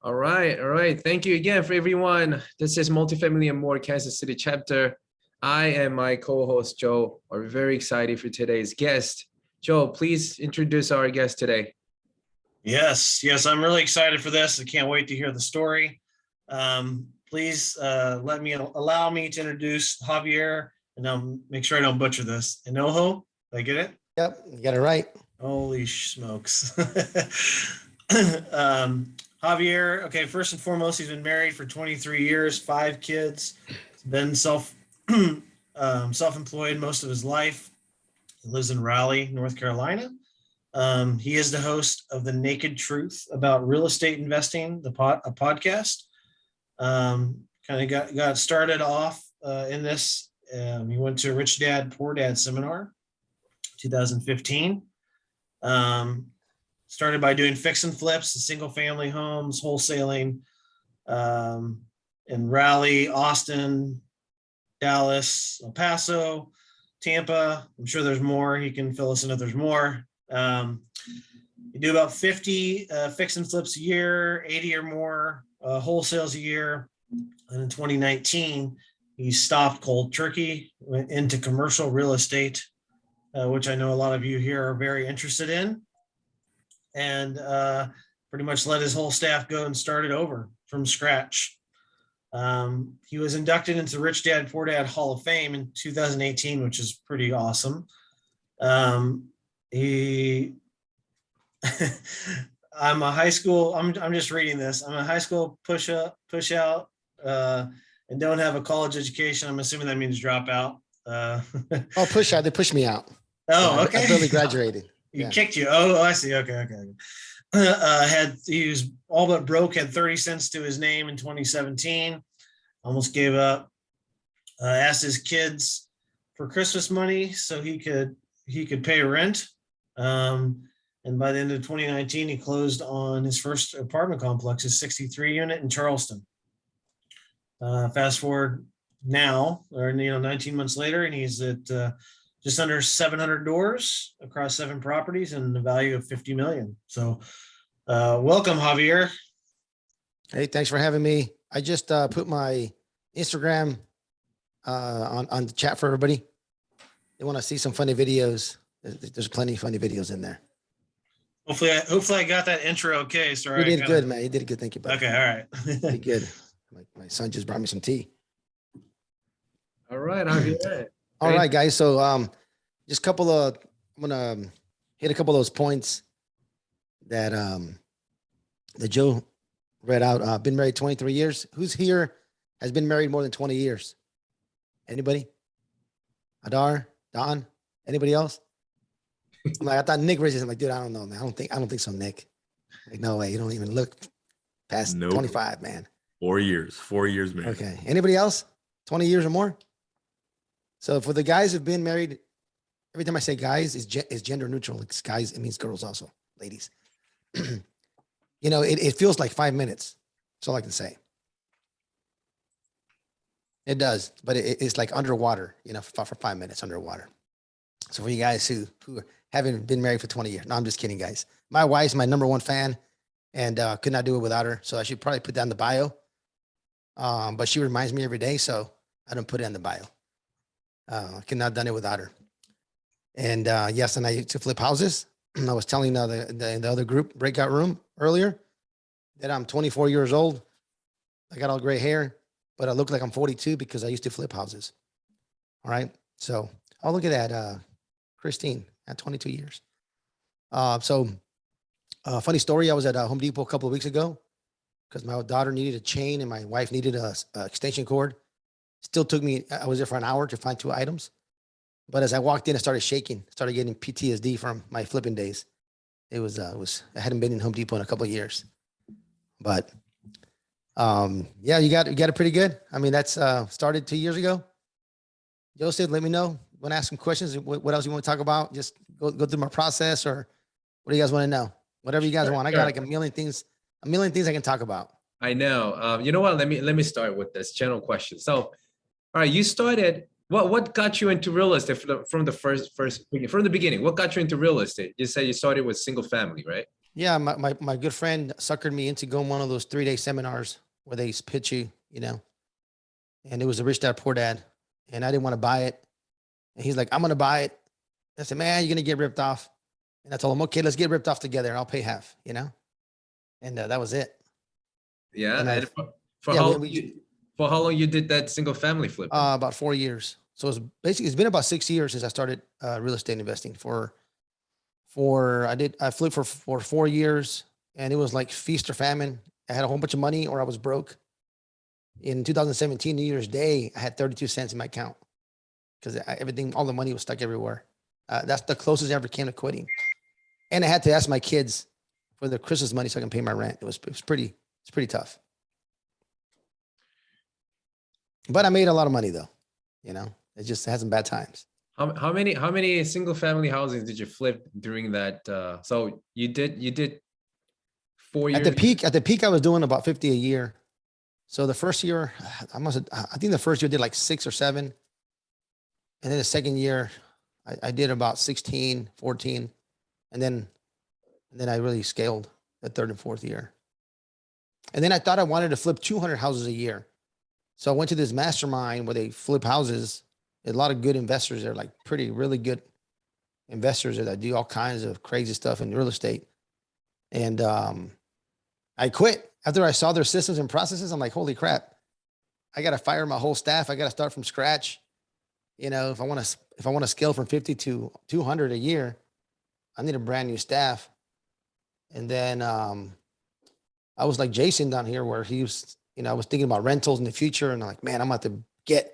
All right, all right. Thank you again for everyone. This is Multifamily and More Kansas City chapter. I and my co-host Joe are very excited for today's guest. Joe, please introduce our guest today. Yes, I'm really excited for this. I can't wait to hear the story. Please allow me to introduce Javier, and I'll make sure I don't butcher this. Enojo, did I get it? Yep, you got it right. Holy smokes. Javier, okay, first and foremost, he's been married for 23 years, 5 kids. He's been self-employed most of his life. He lives in Raleigh, North Carolina. He is the host of The Naked Truth about real estate investing, a podcast. Kind of got started off in this. He went to Rich Dad, Poor Dad seminar, 2015. Started by doing fix and flips, single family homes, wholesaling in Raleigh, Austin, Dallas, El Paso, Tampa. I'm sure there's more. He can fill us in if there's more. You do about 50 fix and flips a year, 80 or more wholesales a year. And in 2019, he stopped cold turkey, went into commercial real estate, which I know a lot of you here are very interested in, and pretty much let his whole staff go and start it over from scratch. He was inducted into Rich Dad, Poor Dad Hall of Fame in 2018, which is pretty awesome. I'm just reading this. I'm a high school push out, and don't have a college education. I'm assuming that means drop out. Push out. They pushed me out. Oh, okay. I barely graduated. You kicked you. Oh, I see. Okay. He was all but broke, had 30 cents to his name in 2017. Almost gave up. Asked his kids for Christmas money so he could pay rent. And by the end of 2019, he closed on his first apartment complex, his 63 unit in Charleston. Fast forward now, 19 months later, and he's at just under 700 doors across 7 properties and the value of $50 million. So welcome, Javier. Hey, thanks for having me. I just put my Instagram on the chat for everybody. They want to see some funny videos. There's plenty of funny videos in there. Hopefully I got that intro okay. Sorry. You did good, man. You did good. Thank you, buddy. Okay, all right. Did good. My son just brought me some tea. All right, Javier. All right, guys. So I'm gonna hit a couple of those points that Joe read out. Been married 23 years. Who's here has been married more than 20 years? Anybody? Adar, Don, anybody else? I thought Nick raised his hand. I'm like, dude, I don't know, man. I don't think so, Nick. Like, no way. You don't even look past 25, man. 4 years, man. Okay. Anybody else? 20 years or more? So for the guys who've been married, every time I say guys, is gender neutral. It's guys, it means girls also, ladies. It feels like 5 minutes. That's all I can say. It does, but it's like underwater, for 5 minutes underwater. So for you guys who haven't been married for 20 years, no, I'm just kidding, guys. My wife's my number one fan, and could not do it without her. So I should probably put that in the bio. But she reminds me every day, so I don't put it in the bio. I could not have done it without her. And yes, and I used to flip houses. I was telling the other group breakout room earlier that I'm 24 years old. I got all gray hair, but I look like I'm 42 because I used to flip houses. All right. So, oh, look at that. Christine at 22 years. Funny story. I was at Home Depot a couple of weeks ago because my daughter needed a chain and my wife needed a extension cord. Still took me, I was there for an hour to find 2 items. But as I walked in, I started shaking, started getting PTSD from my flipping days. I hadn't been in Home Depot in a couple of years. But yeah, you got it pretty good. I mean, that's started 2 years ago. Joseph, let me know. Want to ask some questions? What else you want to talk about? Just go through my process, or what do you guys want to know? Whatever you guys want. I got like a million things I can talk about. I know. You know what? Let me start with this general question. So, all right, you started. What got you into real estate from the beginning? What got you into real estate? You said you started with single family, right? Yeah, my good friend suckered me into going one of those 3-day seminars where they pitch you, and it was a Rich Dad Poor Dad, and I didn't want to buy it. And he's like, I'm gonna buy it. I said, man, you're gonna get ripped off. And I told him, okay, let's get ripped off together. I'll pay half. And that was it. Yeah. And I, And for yeah, how we, long we for how long you did that single family flip? about 4 years. So it's been about 6 years since I started real estate investing. I flipped for 4 years, and it was like feast or famine. I had a whole bunch of money, or I was broke. In 2017, New Year's Day, I had 32 cents in my account because all the money was stuck everywhere. That's the closest I ever came to quitting. And I had to ask my kids for their Christmas money so I can pay my rent. It's pretty tough. But I made a lot of money though. It just had some bad times. How many single family houses did you flip during that? So you did 4 years. At the peak, I was doing about 50 a year. So the first year, I think the first year I did like 6 or 7. And then the second year, I did about 16, 14. And then I really scaled the third and fourth year. And then I thought I wanted to flip 200 houses a year. So I went to this mastermind where they flip houses. A lot of good investors there, like really good investors that do all kinds of crazy stuff in real estate. And I quit after I saw their systems and processes. I'm like, holy crap, I got to fire my whole staff. I got to start from scratch. If I want to scale from 50 to 200 a year, I need a brand new staff. And then I was like Jason down here where he was, I was thinking about rentals in the future. And I'm like, man, I'm about to get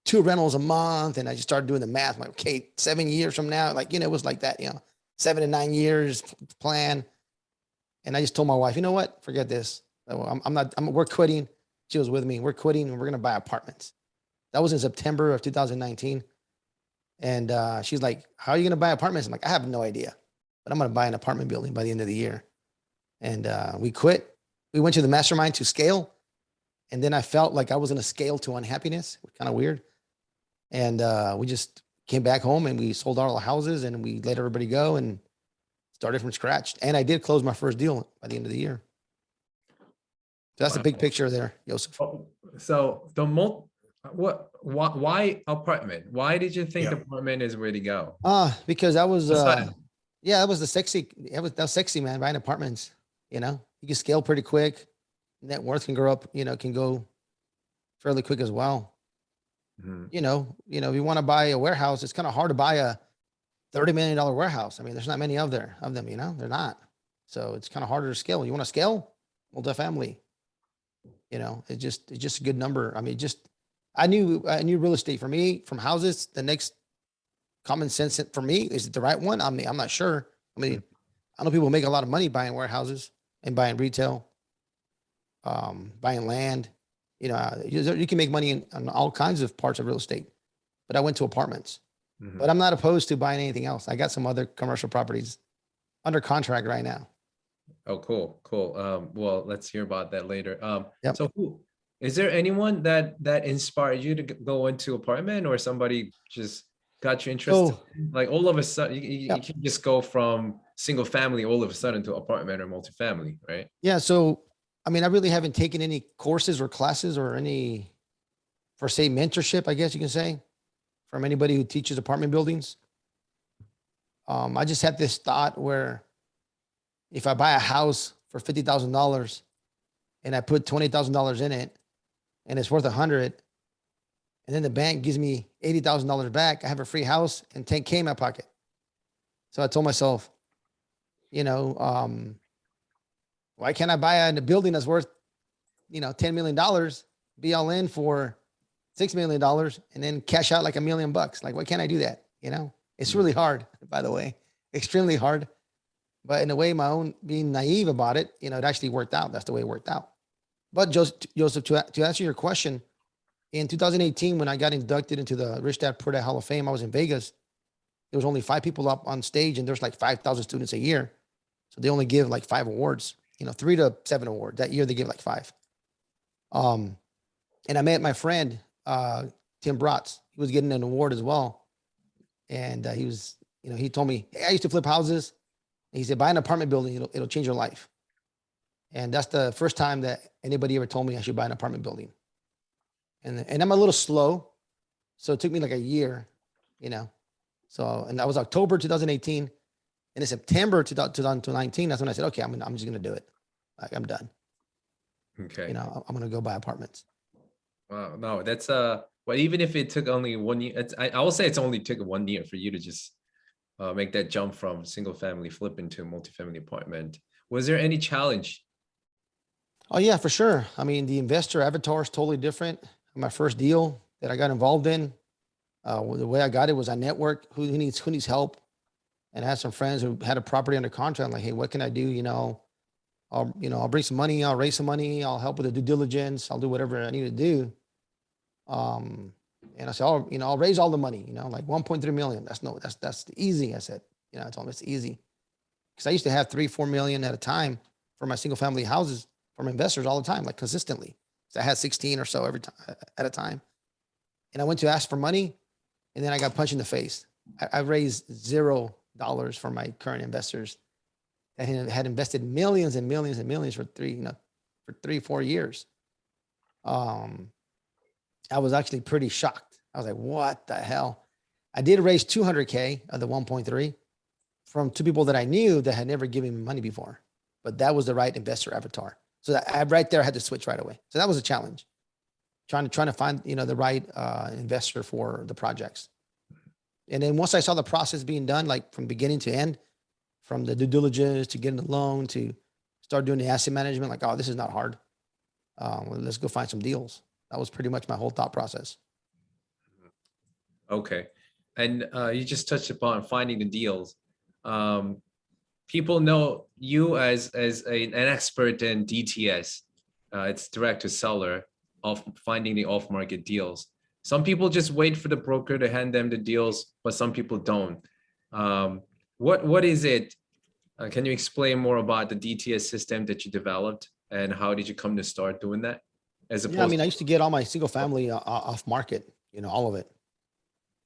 2 rentals a month. And I just started doing the math. I'm like, okay, 7 years from now, it was like that, 7 to 9 years plan. And I just told my wife, you know what, forget this. We're quitting. She was with me. We're quitting and we're going to buy apartments. That was in September of 2019. And she's like, how are you going to buy apartments? I'm like, I have no idea, but I'm going to buy an apartment building by the end of the year. And we quit. We went to the mastermind to scale. And then I felt like I was going to scale to unhappiness. Kind of weird. And we just came back home and we sold all the houses and we let everybody go and started from scratch. And I did close my first deal by the end of the year. So that's the big picture there, Joseph. So why apartment? Why did you think Yeah. apartment is where to go? Because that was Sudden. that was sexy, man, buying apartments. You can scale pretty quick. Net worth can grow up, can go fairly quick as well. Mhm. If you want to buy a warehouse, it's kind of hard to buy a $30 million warehouse. I mean, there's not many of them, they're not. So it's kind of harder to scale. You want to scale? Multifamily. It's just a good number. I mean, I knew real estate for me from houses. The next common sense for me, is it the right one? I'm not sure. I mean, I know people make a lot of money buying warehouses and buying retail, buying land. You can make money on all kinds of parts of real estate, but I went to apartments. Mhm. But I'm not opposed to buying anything else. I got some other commercial properties under contract right now. Oh, cool. Well, let's hear about that later. Yep. So is there anyone that inspired you to go into apartment, or somebody just got you interested? Like all of a sudden, you can just go from single family all of a sudden to apartment or multifamily, right? Yeah. So, I mean, I really haven't taken any courses or classes or any, for say, mentorship, I guess you can say, from anybody who teaches apartment buildings. I just had this thought where if I buy a house for $50,000 and I put $20,000 in it and it's worth 100, and then the bank gives me $80,000 back, I have a free house and 10K in my pocket. So I told myself, why can't I buy a building that's worth, $10 million, be all in for $6 million and then cash out like $1 million bucks? Like, why can't I do that? It's really hard, by the way, extremely hard. But in a way, my own being naive about it, it actually worked out. That's the way it worked out. But Joseph, to answer your question, in 2018, when I got inducted into the Rich Dad Poor Dad Hall of Fame, I was in Vegas. There was only 5 people up on stage, and there's like 5,000 students a year. So they only give like 5 awards, 3 to 7 awards. That year they give like 5. And I met my friend, Tim Bratz. He was getting an award as well. And he was, he told me, hey, I used to flip houses. He said, buy an apartment building, it'll change your life. And that's the first time that anybody ever told me I should buy an apartment building. And I'm a little slow. So it took me like a year, you know. So, and that was October 2018. And in September 2019, that's when I said, okay, I'm just gonna do it. Like, I'm done. Okay. You know, I'm gonna go buy apartments. Wow. No, that's well, even if it took only 1 year, I will say it's only took 1 year for you to just make that jump from single family flip into multifamily apartment. Was there any challenge? Oh yeah, for sure. I mean, the investor avatar is totally different. My first deal that I got involved in, the way I got it was I network who needs help, and I had some friends who had a property under contract. I'm like, hey, what can I do? I'll bring some money, I'll raise some money, I'll help with the due diligence, I'll do whatever I need to do. And I said, I'll raise all the money, like 1.3 million. That's easy. I said, I told him it's easy. Because I used to have 3-4 million at a time for my single family houses from investors all the time, like consistently. So I had 16 or so every time at a time. And I went to ask for money, and then I got punched in the face. I raised $0 for my current investors that had invested millions and millions and millions for 3-4 years. I was actually pretty shocked. I was like, what the hell? I did raise 200K of the 1.3 from 2 people that I knew that had never given me money before, but that was the right investor avatar. So that I right there had to switch right away. So that was a challenge, trying to find, the right investor for the projects. And then once I saw the process being done, like from beginning to end, from the due diligence to getting the loan to start doing the asset management, like, oh, this is not hard. Well, let's go find some deals. That was pretty much my whole thought process. Okay. And you just touched upon finding the deals. People know you as an expert in DTS. It's direct to seller, of finding the off-market deals. Some people just wait for the broker to hand them the deals, but some people don't. What is it? Can you explain more about the DTS system that you developed, and how did you come to start doing that? As opposed Yeah, I mean, I used to get all my single family off market, all of it.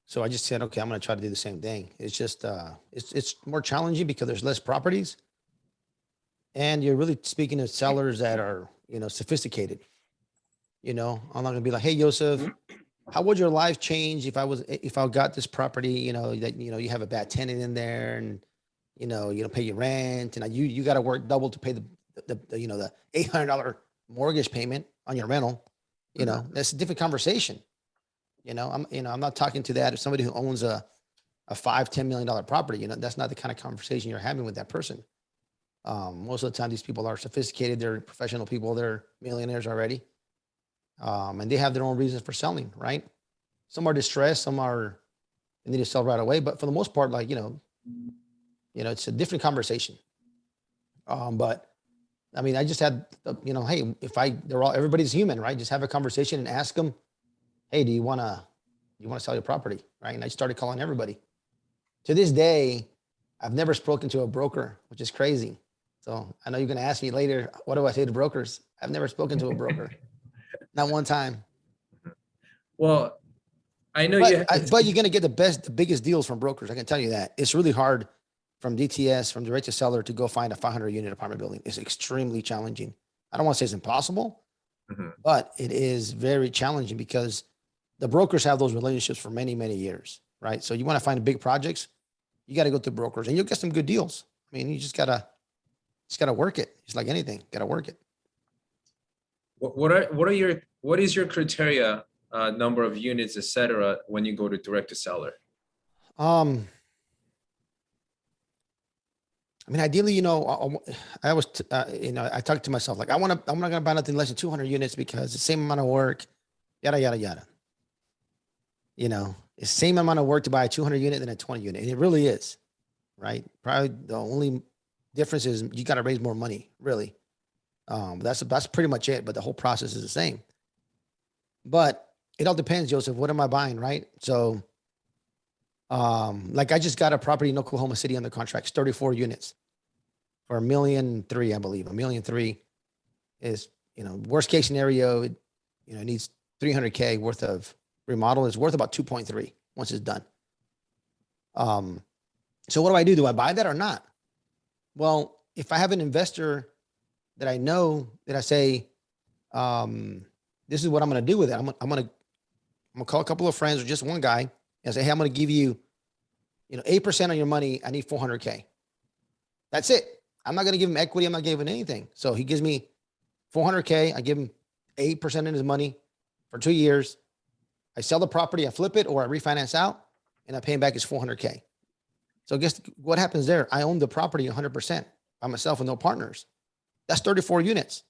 So I just said, okay, I'm going to try to do the same thing. It's just, it's more challenging because there's less properties, and you're really speaking to sellers that are, sophisticated. I'm not going to be like, hey, Joseph, how would your life change if I got this property, that, you have a bad tenant in there, and, you don't pay your rent, and you got to work double to pay the $800 mortgage payment on your rental. That's a different conversation. I'm not talking to that as somebody who owns a $5-10 million property. That's not the kind of conversation you're having with that person. Most of the time, these people are sophisticated. They're professional people. They're millionaires already. And they have their own reasons for selling, right? Some are distressed. Some are, they need to sell right away. But for the most part, like, it's a different conversation. But I mean, I just had, hey, everybody's human, right? Just have a conversation and ask them, hey, do you want to sell your property? Right. And I started calling everybody. To this day, I've never spoken to a broker, which is crazy. So I know you're going to ask me later, what do I say to brokers? I've never spoken to a broker. Not one time. Well, I know but you're going to get the biggest deals from brokers. I can tell you that. It's really hard from DTS, from direct to seller, to go find a 500 unit apartment building. It's extremely challenging. I don't want to say it's impossible, but it is very challenging because the brokers have those relationships for many, many years, right? So you want to find big projects, you got to go through brokers, and you'll get some good deals. I mean, you just gotta work it. It's like anything, got to work it. What is your criteria, number of units, etc., when you go to direct to seller? I mean, ideally, I was, I talked to myself, like, I'm not going to buy nothing less than 200 units because it's the same amount of work, yada, yada, yada. It's the same amount of work to buy a 200 unit than a 20 unit. And it really is, right? Probably the only difference is you got to raise more money, really. That's pretty much it. But the whole process is the same. But it all depends, Joseph. What am I buying, right? So, like, I just got a property in Oklahoma City under contract, it's 34 units for $1.3 million, I believe. $1.3 million is, worst case scenario, it needs $300K worth of remodel. Is worth about 2.3 once it's done. So what do? Do I buy that or not? Well, if I have an investor that I know that I say, this is what I'm going to do with it. I'm going to call a couple of friends or just one guy and say, hey, I'm going to give you, 8% on your money. I need 400K. That's it. I'm not going to give him equity. I'm not giving anything. So he gives me 400K. I give him 8% in his money for 2 years. I sell the property, I flip it, or I refinance out, and I pay him back his 400K. So guess what happens there? I own the property 100% by myself with no partners. That's 34 units,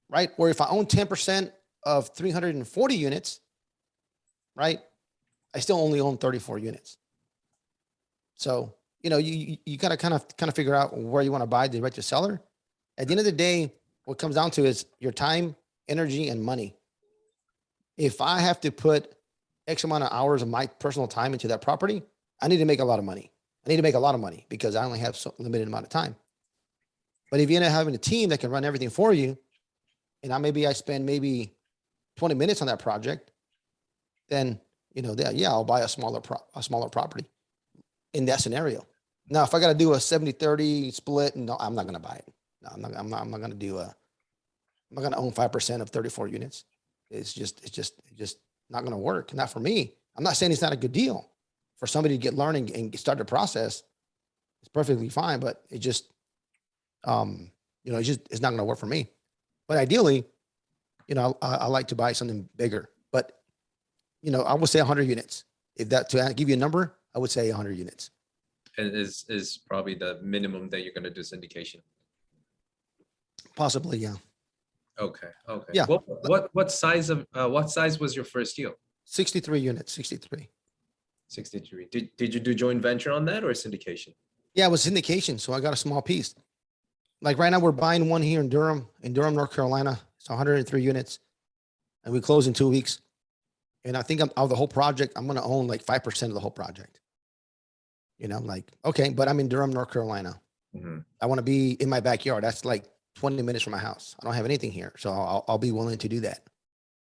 right? Or if I own 10% of 340 units, right? I still only own 34 units. So, you got to kind of figure out where you want to buy direct to seller. At the end of the day, what comes down to is your time, energy, and money. If I have to put X amount of hours of my personal time into that property, I need to make a lot of money. I need to make a lot of money because I only have so limited amount of time. But if you end up having a team that can run everything for you, and I spend maybe 20 minutes on that project, then, I'll buy a smaller property in that scenario. Now, if I got to do a 70-30 split, no, I'm not going to buy it. No, I'm not going to I'm not going to own 5% of 34 units. It's just not going to work. Not for me. I'm not saying it's not a good deal for somebody to get learning and start the process. It's perfectly fine, but it just, it's not going to work for me. But ideally, I like to buy something bigger, but, I would say 100 units. If that, to give you a number, I would say 100 units. And is probably the minimum that you're going to do syndication. Possibly. Yeah. Okay. Yeah. What size was your first deal? 63 units, 63. 63. Did you do joint venture on that or syndication? Yeah, it was syndication. So I got a small piece. Like right now we're buying one here in Durham, North Carolina. It's 103 units and we close in 2 weeks. And I think of the whole project, I'm going to own like 5% of the whole project. Okay, but I'm in Durham, North Carolina. Mm-hmm. I want to be in my backyard. That's like 20 minutes from my house. I don't have anything here. So I'll be willing to do that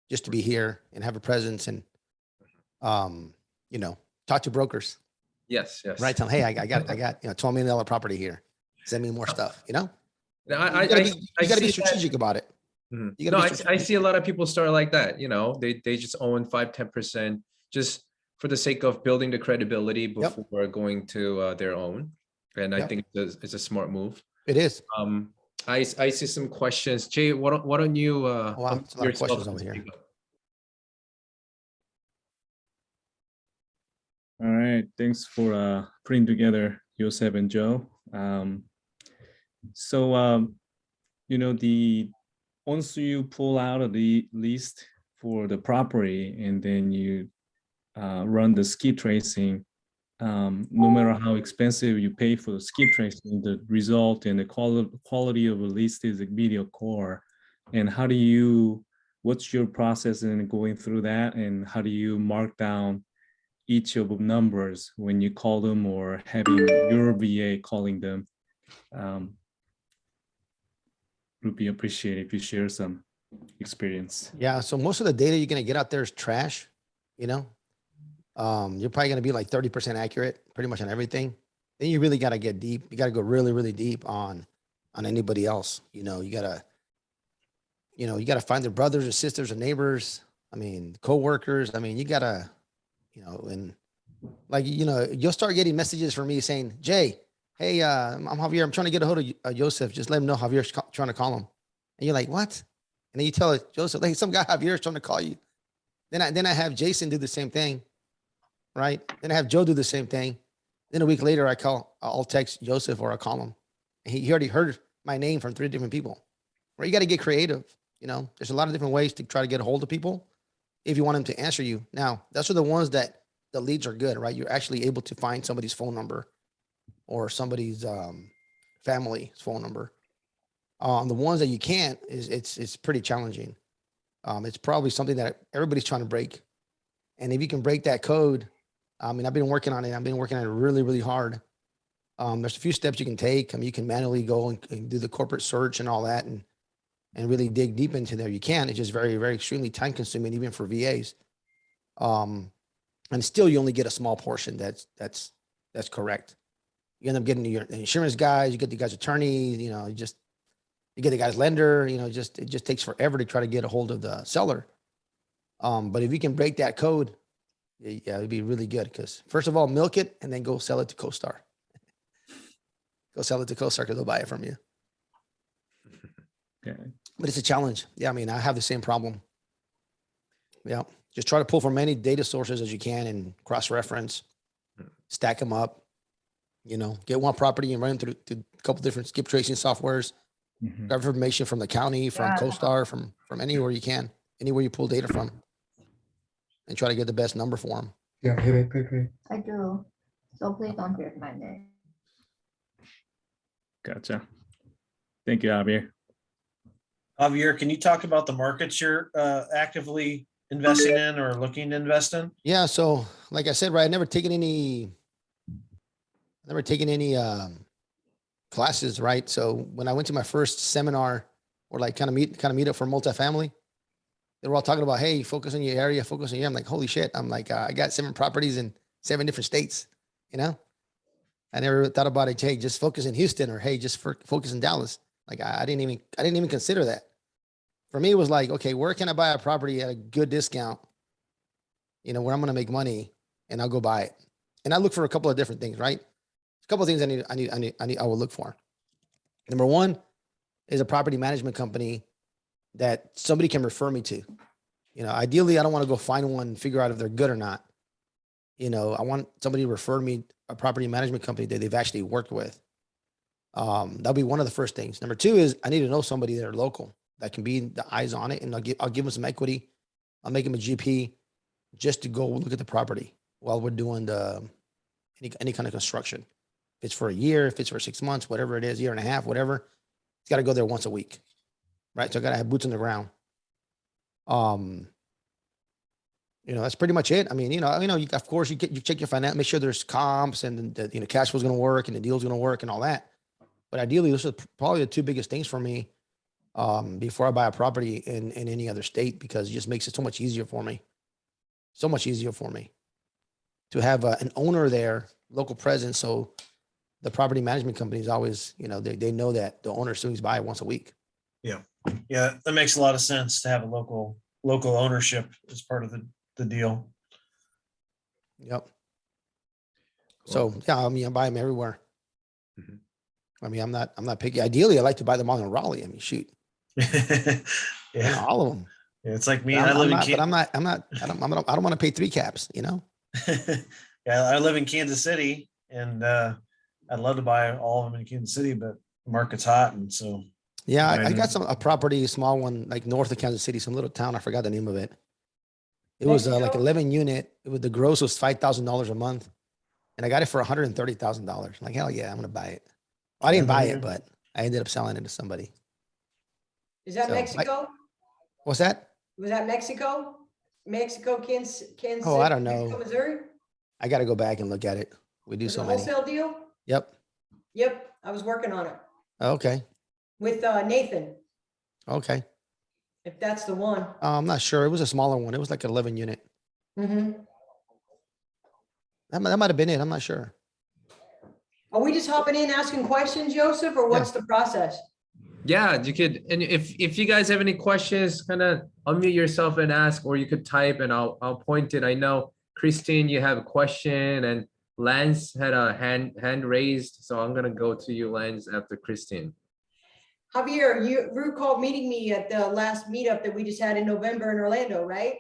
just to be here and have a presence and, talk to brokers. Yes. Right. Tell them, hey, I got, $12 million property here. Send me more stuff, Now, You gotta be strategic about it. Mhm. You gotta No, be I strategic. see a lot of people start like that. They just own 5-10% just for the sake of building the credibility before going to their own. And I Yep. think it's a smart move. It is. I see some questions. Jay, why don't you Wow, unmute it's a lot of yourself questions and over here. speak up? All right, thanks for putting together Joseph and Joe. Once you pull out of the list for the property and then you run the ski tracing, no matter how expensive you pay for the ski tracing, the result and the quality of a list is a video core. And what's your process in going through that, and how do you mark down each of the numbers when you call them or having your VA calling them? Would be appreciated if you share some experience. Yeah. So most of the data you're going to get out there is trash, you're probably going to be like 30% accurate pretty much on everything. Then you really got to get deep. You got to go really, really deep on anybody else. You got to find their brothers or sisters or neighbors. Co-workers. You got to, you'll start getting messages from me saying, Jay, hey, I'm Javier. I'm trying to get a hold of Joseph. Just let him know Javier's trying to call him. And you're like, what? And then you tell Joseph, hey, some guy Javier's trying to call you. Then I have Jason do the same thing, right? Then I have Joe do the same thing. Then a week later, I'll text Joseph or I'll call him. And he already heard my name from 3 different people. Right? You got to get creative. There's a lot of different ways to try to get a hold of people if you want them to answer you. Now, that's for the ones that the leads are good, right? You're actually able to find somebody's phone number or somebody's family's phone number. The ones that you can't it's pretty challenging. It's probably something that everybody's trying to break. And if you can break that code, I've been working on it. I've been working on it really, really hard. There's a few steps you can take. You can manually go and do the corporate search and all that and really dig deep into there. You can. It's just very, very extremely time consuming, even for VAs. And still you only get a small portion that's correct. You end up getting your insurance guys, you get the guy's attorney, you know, you get the guy's lender, you know, it just takes forever to try to get a hold of the seller. But if you can break that code, yeah, it'd be really good. Because first of all, milk it and then go sell it to CoStar. Go sell it to CoStar because they'll buy it from you. Okay. But it's a challenge. Yeah, I mean, I have the same problem. Yeah, just try to pull from many data sources as you can and cross-reference, stack them up. You know, get one property and run them through a couple different skip tracing softwares. Mhm. Grab information from the county, from CoStar, from anywhere you can, anywhere you pull data from, and try to get the best number for them. Yeah, hey. I do. So please don't use my name. Gotcha. Thank you, Javier. Javier, can you talk about the markets you're actively investing in or looking to invest in? Yeah. So like I said, right, I never taken any classes, right? So when I went to my first seminar or like kind of meet up for multifamily, they were all talking about, hey, focus on your area, focus on your, I'm like, holy shit. I'm like, I got 7 properties in 7 different states, you know? I never thought about it. Hey, just focus in Houston, or hey, just focus in Dallas. Like I didn't even consider that. For me, it was like, okay, where can I buy a property at a good discount? You know, where I'm going to make money, and I'll go buy it. And I look for a couple of different things, right? A couple of things I will look for. Number one is a property management company that somebody can refer me to. You know, ideally, I don't want to go find one and figure out if they're good or not. You know, I want somebody to refer me a property management company that they've actually worked with. That'll be one of the first things. Number two is I need to know somebody that are local that can be the eyes on it, and I'll give them some equity. I'll make them a GP just to go look at the property while we're doing any kind of construction. If it's for a year, if it's for 6 months, whatever it is, year and a half, whatever, it's got to go there once a week, right? So I got to have boots on the ground. You know, that's pretty much it. I mean, you of course you check your finance, make sure there's comps and the cash flow is going to work and the deal is going to work and all that. But ideally, those are probably the 2 biggest things for me before I buy a property in any other state, because it just makes it so much easier for me. So much easier for me to have an owner there, local presence. So the property management company is always, you know, they know that the owner swings by once a week. Yeah, that makes a lot of sense to have a local ownership as part of the deal. Yep. So yeah, I mean, I buy them everywhere. Mhm. I mean, I'm not picky. Ideally, I like to buy them all in Raleigh. I mean, shoot, Yeah, you know, all of them. it's like me. But I live in I don't want to pay 3 caps, you know? yeah, I live in Kansas City, and I'd love to buy all of them in Kansas City, but the market's hot, and so Yeah, I Right. got a property, a small one, like north of Kansas City, some little town. I forgot the name of it. It was like Mexico? 11 unit. The gross was $5,000 a month, and I got it for $130,000. Like, hell yeah, I'm gonna buy it. I didn't buy it, but I ended up selling it to somebody. Is that So, Mexico? What's that? Was that Mexico? Mexico, Kansas? Oh, I City, don't know. Mexico, Missouri? I got to go back and look at it. We do Was it so a many. wholesale deal? Yep. Yep, I was working on it Okay. with Nathan, Okay. if that's the one. I'm not sure. It was a smaller one. It was like an 11 unit. Mhm. That might have been it. I'm not sure. Are we just hopping in, asking questions, Joseph, or what's the process? Yeah, you could, and if you guys have any questions, kind of unmute yourself and ask, or you could type and I'll point it. I know Christine, you have a question, and Lance had a hand raised, so I'm gonna go to you, Lance, after Christine. Javier, you recall meeting me at the last meetup that we just had in November in Orlando, right?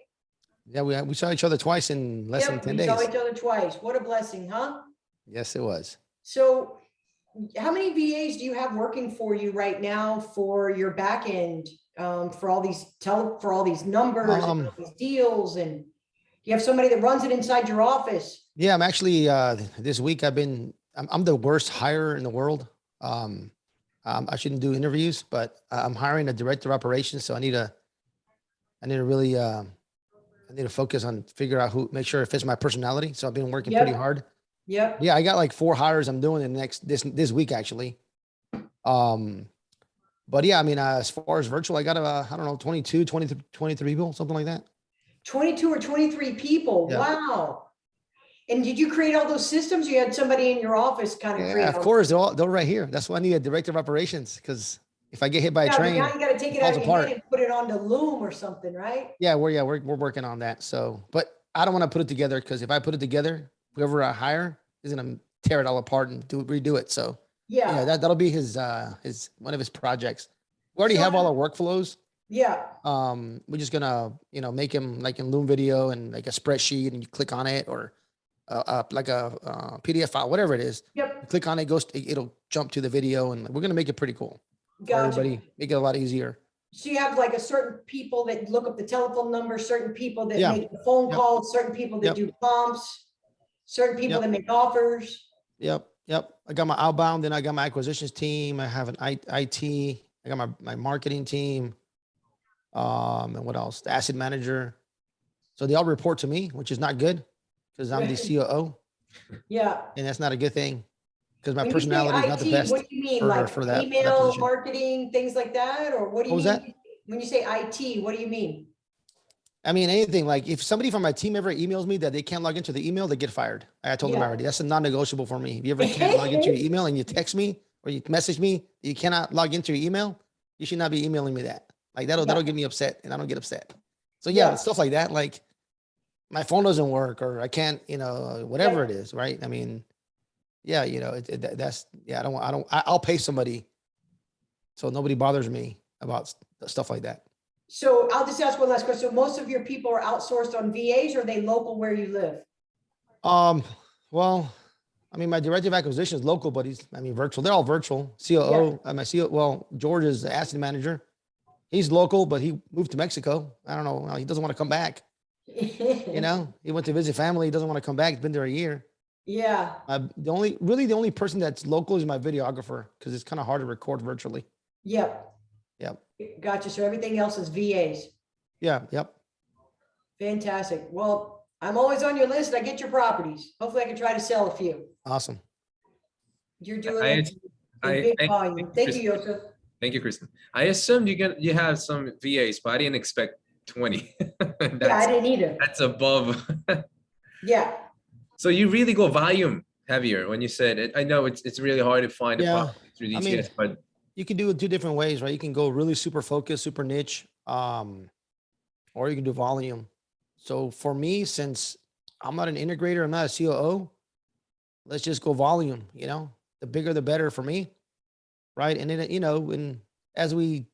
Yeah, we saw each other twice in less than Yep, 10 we saw days. each other twice. What a blessing, huh? Yes, it was. So how many VAs do you have working for you right now for your back end, for all these for all these numbers, and all these deals, and do you have somebody that runs it inside your office? Yeah, I'm actually this week I'm the worst hire in the world. I shouldn't do interviews, but I'm hiring a director of operations, so I need to really I need to focus on figure out make sure it fits my personality. So I've been working pretty Yep. hard. Yep. Yeah, I got like 4 hires I'm doing in the this week actually. But yeah, I mean, as far as virtual, I got I don't know, 22, 23 people, something like that. 22 or 23 people. Yeah. Wow. And did you create all those systems? You had somebody in your office kind of Yeah, create? of all- course, they're right here. That's why I need a director of operations, because if I get hit by a Yeah, but train, now you gotta take it it out falls of your apart. head and put it onto Loom or something, right? We're working on that. So, but I don't want to put it together, because if I put it together, whoever I hire is gonna tear it all apart and redo it. So yeah, Yeah, that'll be his one of his projects. We already So have all I- our workflows. yeah, We're just gonna, make him like in Loom Video and like a spreadsheet, and you click on it, or like a PDF file, whatever it is. You yep, click on it, it'll jump to the video, and we're gonna make it pretty cool for gotcha. everybody. Make it a lot easier. So you have like a certain people that look up the telephone number, certain people that Yeah. make the phone Yep. calls, certain people that Yep. do comps, certain people Yep. that make offers. Yep. I got my outbound, then I got my acquisitions team. I have an IT. I got my marketing team. And what else? The asset manager. So they all report to me, which is not good, because I'm the Right. COO, Yeah. and that's not a good thing, because my When you say personality is not the IT, best. what do you mean? for- Like for that email position. marketing, things like that? Or what do you What was mean? When you say IT, what do you mean? I mean, anything, like if somebody from my team ever emails me that they can't log into the email, they get fired. I told them Yeah. already. That's a non-negotiable for me. If you ever can't log into your email and you text me or you message me, you cannot log into your email, you should not be emailing me that. Like that'll Yeah. get me upset, and I don't get upset. So yeah, Yeah. stuff like that. Like my phone doesn't work, or I can't, whatever Right. it is, right? I mean, yeah, I'll pay somebody so nobody bothers me about stuff like that. So I'll just ask one last question. So most of your people are outsourced on VAs, or are they local where you live? Well, I mean, my director of acquisition is local, but virtual. They're all virtual. COO, my CEO, well, George is the asset manager. He's local, but he moved to Mexico. I don't know. He doesn't want to come back. He went to visit family. He doesn't want to come back. He's been there a year. Yeah, The only person that's local is my videographer, because it's kind of hard to record virtually. yep. Yep. Gotcha. So everything else is VAs. Yeah. Yep. Fantastic. Well, I'm always on your list. I get your properties. Hopefully I can try to sell a few. Awesome. You're doing I- it in big volume. Thank you, Joseph. Thank you, Kristen. I assumed you have some VAs, but I didn't expect 20. Yeah, I That's, didn't either. that's above. Yeah, So you really go volume heavier when you said it. I know it's really hard to find a Yeah, property through I mean, DTS, but You can do it two different ways, right? You can go really super focused, super niche, or you can do volume. So for me, since I'm not an integrator, I'm not a COO, let's just go volume, the bigger, the better for me. Right. And then, and as we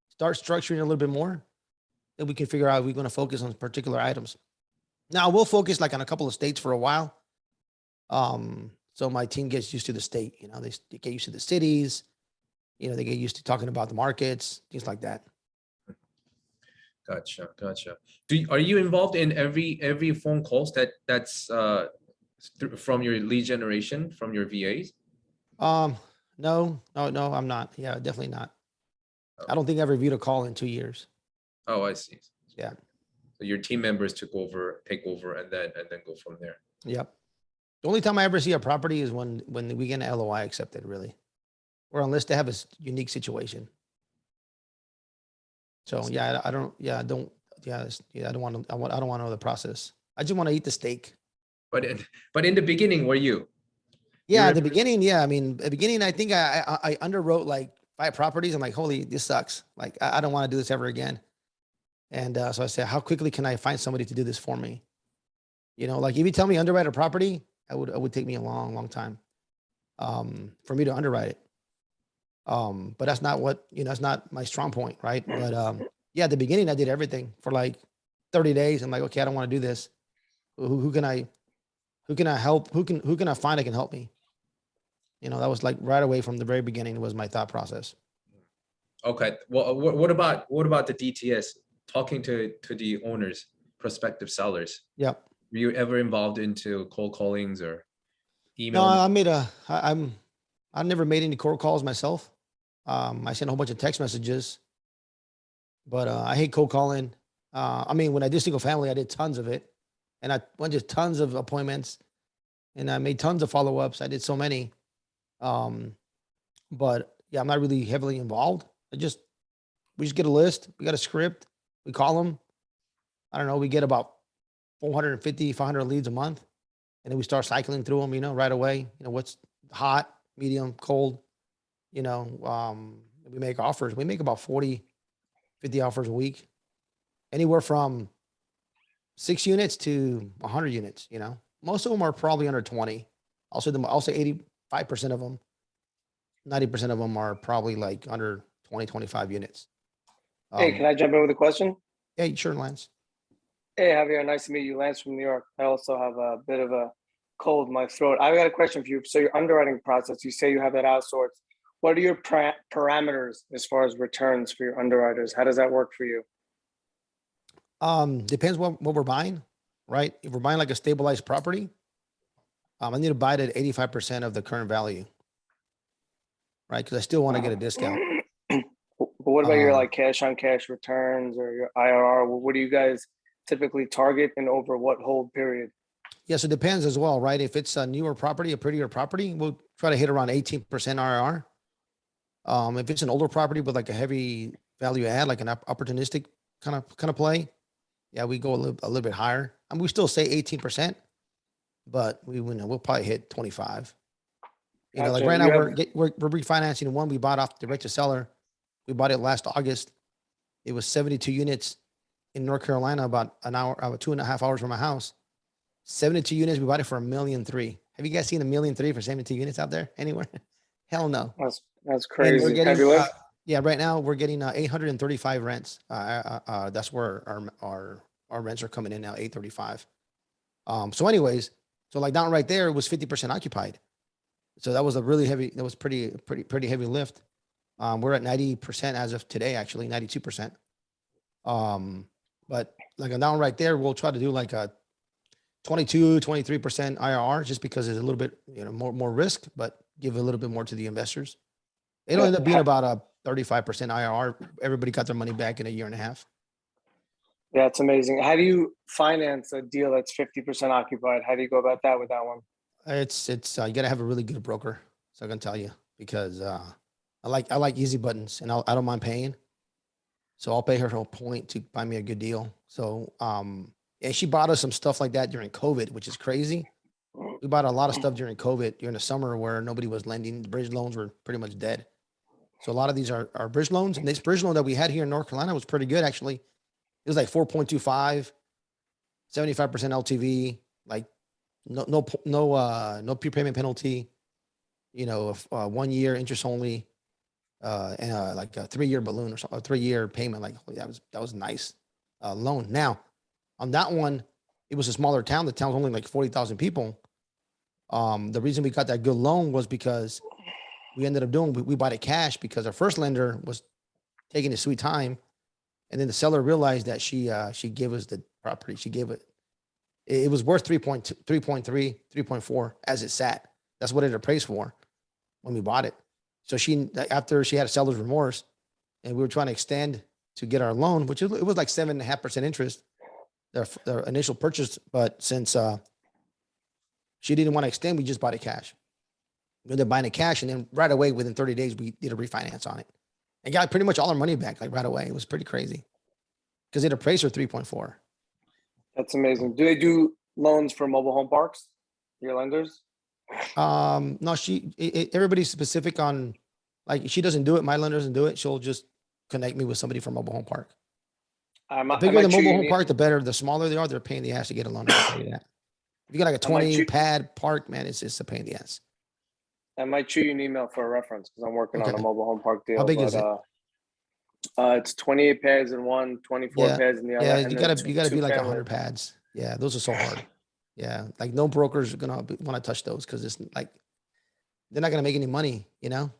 start structuring a little bit more, then we can figure out if we're going to focus on particular items. Now we'll focus like on a couple of states for a while. So my team gets used to the state, they get used to the cities, they get used to talking about the markets, things like that. gotcha. Are you involved in every phone calls that's from your lead generation from your VAs? No, I'm not. Yeah, definitely not. I don't think I reviewed a call in 2 years. Oh, I see. Yeah. So your team members take over, and then go from there. Yep. The only time I ever see a property is when we get an LOI accepted, really, or unless they have a unique situation. So yeah, I don't want to know the process. I just want to eat the steak. But in the beginning, were you? Yeah, at the were- beginning, yeah. I mean, at the beginning, I think I underwrote like 5 properties. I'm like, holy, this sucks. Like, I don't want to do this ever again. And so I said, how quickly can I find somebody to do this for me? Like if you tell me underwrite a property, it would take me a long, long time for me to underwrite it. But that's not that's not my strong point, right? But yeah, at the beginning, I did everything for like 30 days. I'm like, okay, I don't want to do this. Who can I help? Who can I find that can help me? That was like right away from the very beginning was my thought process. Okay. Well, what about the DTS? Talking to the owners, prospective sellers. Yep. Were you ever involved into cold callings or No, email? I never made any cold calls myself. I sent a whole bunch of text messages, but I hate cold calling. When I did single family, I did tons of it, and I went to tons of appointments, and I made tons of follow-ups. I did so many. But yeah, I'm not really heavily involved. We just get a list. We got a script. We call them. I don't know. We get about 450, 500 leads a month. And then we start cycling through them, right away, what's hot, medium, cold, we make offers. We make about 40, 50 offers a week, anywhere from 6 units to 100 units, most of them are probably under 20. I'll say 85% of them, 90% of them are probably like under 20, 25 units. Hey, can I jump in with a question? Yeah, sure, Lance. Hey, Javier, nice to meet you. Lance from New York. I also have a bit of a cold in my throat. I got a question for you. So your underwriting process, you say you have that outsourced. What are your parameters as far as returns for your underwriters? How does that work for you? Depends what we're buying, right? If we're buying like a stabilized property, I need to buy it at 85% of the current value, right? Because I still want to get a discount. But what about your Um, like cash on cash returns or your IRR? What do you guys typically target and over what hold period? Yes, it depends as well, right? If it's a newer property, a prettier property, we'll try to hit around 18% IRR. If it's an older property with like a heavy value add, like an opportunistic kind of play, yeah, we go a little bit higher. I mean, we still say 18%, but we'll probably hit 25. Like Gotcha. right You now have- we're refinancing one we bought off direct to seller. We bought it last August. It was 72 units in North Carolina, about 2.5 hours from my house. 72 units. We bought it for $1.3 million. Have you guys seen $1.3 million for 72 units out there anywhere? Hell no. That's And we're crazy. getting, Heavy lift? yeah, right now we're getting 835 rents. That's where our rents are coming in now, 835. So anyways, so like down right there, it was 50% occupied. So that was pretty heavy lift. We're at 90% as of today, actually 92%. But like down right there, we'll try to do like a 22, 23% IRR just because there's a little bit, more risk, but give a little bit more to the investors. It'll end up being about a 35% IRR. Everybody got their money back in a year and a half. Yeah, it's amazing. How do you finance a deal that's 50% occupied? How do you go about that with that one? It's you gotta have a really good broker. So I can tell you because I like easy buttons and I don't mind paying. So I'll pay her a point to buy me a good deal. So and she bought us some stuff like that during COVID, which is crazy. We bought a lot of stuff during COVID during the summer where nobody was lending. The bridge loans were pretty much dead. So a lot of these are bridge loans. And this bridge loan that we had here in North Carolina was pretty good, actually. It was like 4.25, 75% LTV, like no prepayment penalty, 1 year interest only, and like a 3-year balloon or something, a 3-year payment. Like that was nice loan. Now on that one, it was a smaller town. The town's only like 40,000 people. The reason we got that good loan was because we ended up we bought it cash because our first lender was taking his sweet time. And then the seller realized that she gave us the property. She gave it was worth 3.2, 3.3, 3.4 as it sat. That's what it appraised for when we bought it. So after she had a seller's remorse and we were trying to extend to get our loan, which it was like 7.5% interest, their initial purchase. But since she didn't want to extend, we just bought it cash. We ended up buying it cash. And then right away, within 30 days, we did a refinance on it and got pretty much all our money back, like right away. It was pretty crazy because it appraised for 3.4. That's amazing. Do they do loans for mobile home parks? Your lenders? No, everybody's specific on, like, she doesn't do it. My lender doesn't do it. She'll just connect me with somebody from mobile home park. The bigger the mobile home park, the better. The smaller they are, they're a pain in the ass to get a loan. I can tell you that. If you got like a 20 pad park, man, it's a pain in the ass. I might shoot you an email for a reference because I'm working on a mobile home park deal. How big is it? It's 28 pads in one, 24 pads in the other. Yeah, and you then gotta be like family. 100 pads. Yeah, those are so hard. Yeah, like no broker's gonna want to touch those because it's like they're not gonna make any money, And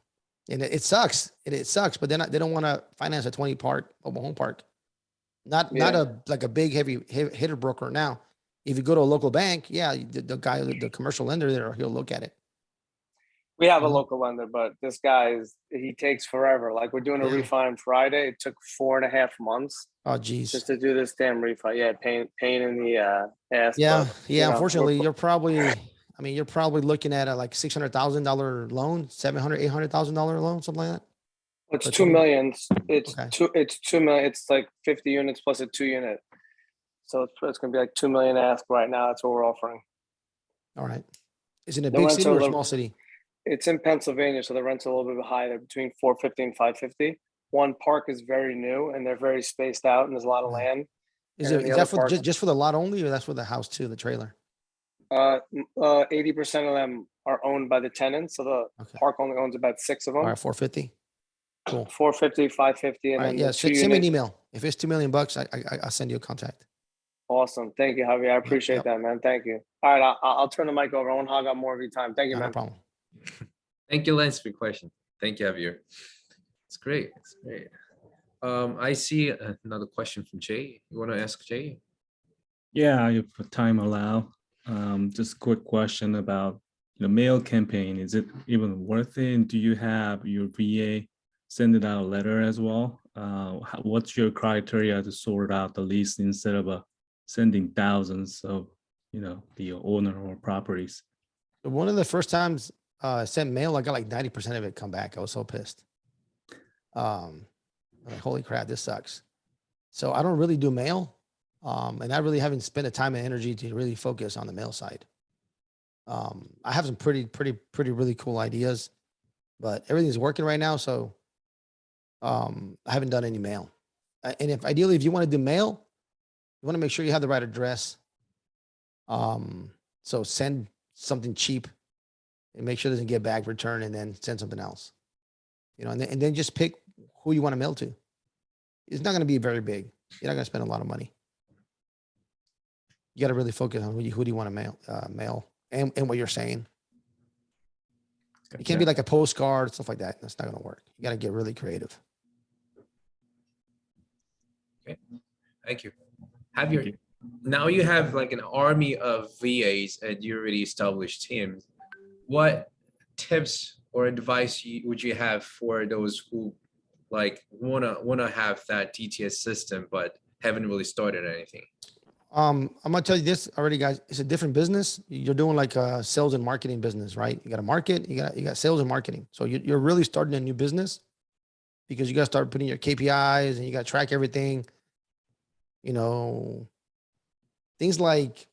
it sucks. It sucks, but they don't want to finance a 20 park mobile home park. Not a big heavy hitter broker. Now, if you go to a local bank, yeah, the guy, the commercial lender there, he'll look at it. We have a local lender, but this guy he takes forever. Like we're doing a Yeah. refi on Friday. It took 4.5 months Oh, geez. just to do this damn refi. Yeah, pain in the ass. Yeah, but, yeah. Unfortunately, you're probably looking at a like $600,000 loan, $700,000, $800,000 loan, something like that. It's But 2 million. It's Okay. It's 2 million. It's like 50 units plus a 2 unit. So it's gonna be like 2 million ask right now. That's what we're offering. All right. Is it a The big rents city are or a low. small city? It's in Pennsylvania, so the rent's a little bit high. They're between 450 and 550. One park is very new and they're very spaced out and there's a lot of Yeah. land. Is And it, then the is other that for park, just for the lot only, or that's for the house too, the trailer? 80% of them are owned by the tenants. So the Okay. park only owns about 6 of All them. right, 450. Cool. 450, 550, and All right, then yeah, the two send me an unit. email. If it's $2 million, I'll send you a contact. Awesome. Thank you, Javier. I appreciate yep. that, man. Thank you. All right, I'll turn the mic over. I won't hog up more of your time. Thank you, No man. problem. Thank you, Lance, for your question. Thank you, Javier. It's great. It's great. I see another question from Jay. You want to ask Jay? Yeah, if time allow, just a quick question about the mail campaign. Is it even worth it? And do you have your VA send it out a letter as well? What's your criteria to sort out the list instead of sending thousands of, the owner or properties? One of the first times I sent mail, I got like 90% of it come back. I was so pissed. I'm like, holy crap, this sucks. So I don't really do mail. And I really haven't spent the time and energy to really focus on the mail side. I have some pretty really cool ideas, but everything's working right now. So I haven't done any mail. And if ideally, if you want to do mail, you want to make sure you have the right address. So send something cheap and make sure it doesn't get back, return, and then send something else. And then just pick who you want to mail to. It's not going to be very big. You're not going to spend a lot of money. You got to really focus on who do you want to mail and what you're saying. It can't be like a postcard, stuff like that. That's not going to work. You got to get really creative. Okay, thank you. Now you have like an army of VAs and you already established teams. What tips or advice would you have for those who like wanna have that DTS system but haven't really started anything? I'm gonna tell you this already, guys. It's a different business. You're doing like a sales and marketing business, right? You got to market. You got sales and marketing. So you're really starting a new business because you got to start putting your KPIs and you got to track everything. Things like,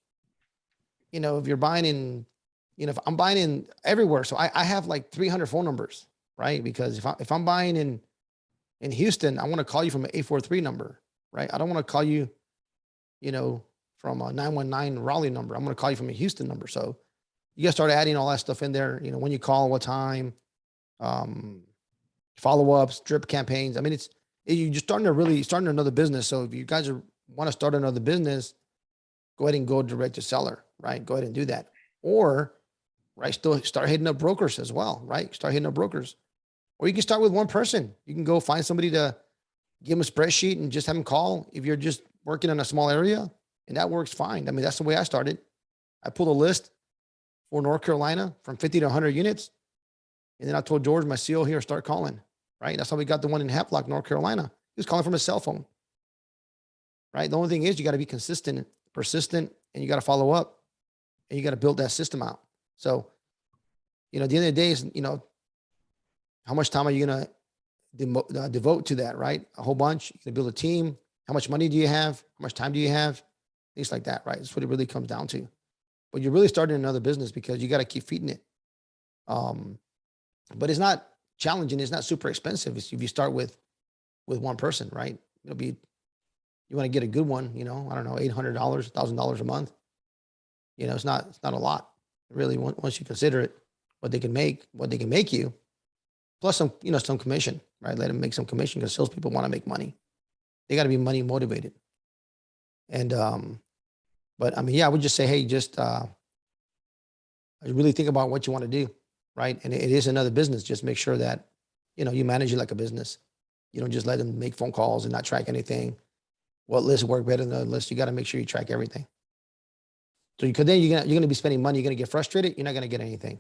if you're buying in, if I'm buying in everywhere, so I have like 300 phone numbers, right? Because if I'm buying in Houston, I want to call you from an 843 number, right? I don't want to call you, from a 919 Raleigh number. I'm going to call you from a Houston number. So you got to start adding all that stuff in there. When you call, what time, follow-ups, drip campaigns. I mean, you're just starting another business. So if you guys want to start another business, go ahead and go direct to seller, right? Go ahead and do that. Or, right, still start hitting up brokers as well, right? Start hitting up brokers. Or you can start with one person. You can go find somebody to give them a spreadsheet and just have them call if you're just working in a small area, and that works fine. I mean, that's the way I started. I pulled a list for North Carolina from 50 to 100 units. And then I told George, my CEO here, start calling, right? That's how we got the one in Havelock, North Carolina. He was calling from his cell phone, right? The only thing is you got to be consistent, persistent, and you got to follow up and you got to build that system out. So, at the end of the day is, how much time are you going to devote to that, right? A whole bunch. You can build a team. How much money do you have? How much time do you have? Things like that, right? That's what it really comes down to. But you're really starting another business because you got to keep feeding it. But it's not challenging. It's not super expensive. If you start with one person, right? You want to get a good one, I don't know, $800, $1,000 a month. It's not a lot really once you consider it, what they can make you, plus some commission, right? Let them make some commission because salespeople want to make money. They got to be money motivated. And, but I mean, I would just say, hey, just really think about what you want to do, right? And it is another business. Just make sure that, you manage it like a business. You don't just let them make phone calls and not track anything. What lists work better than the list? You got to make sure you track everything. So because then you're going to be spending money. You're going to get frustrated. You're not going to get anything.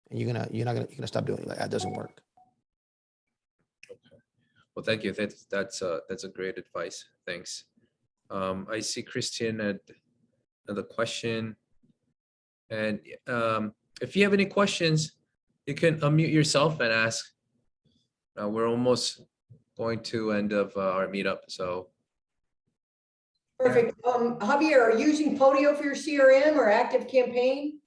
And you're going to stop doing it. Like, that doesn't work. Well, thank you. That's a great advice. Thanks. I see Christian had another question. And if you have any questions, you can unmute yourself and ask. We're almost going to end of our meetup. So Perfect. Javier, are you using Podio for your CRM or Active Campaign?